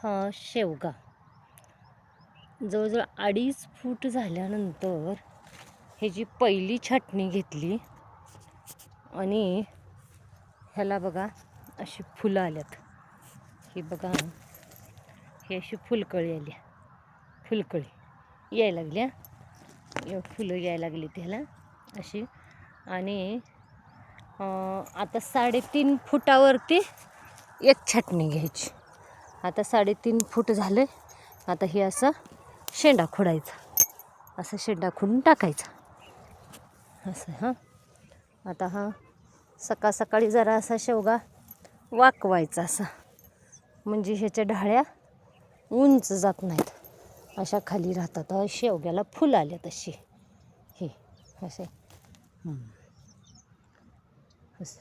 हा शेवगा जवळजवळ 2.5 फूट झाल्यानंतर ह्याची पहिली छाटणी घेतली आणि ह्याला बघा अशी फुलं आल्यात. ही बघा, ही अशी फुलकळी आली, फुलकळी यायला लागल्या, फुलं यायला लागली त्याला अशी. आणि आता 3.5 फुटावरती एक छाटणी घ्यायची. आता 3.5 फूट झाले. आता हे असं शेंडा खोडायचा, असं शेंडा खोडून टाकायचा असं. हां, आता हा सकाळ सकाळी जरा असा शेवगा वाकवायचा असा, म्हणजे ह्याच्या ढाळ्या उंच जात नाहीत, अशा खाली राहतात. शेवग्याला फुलं आल्या तशी हे असे असं.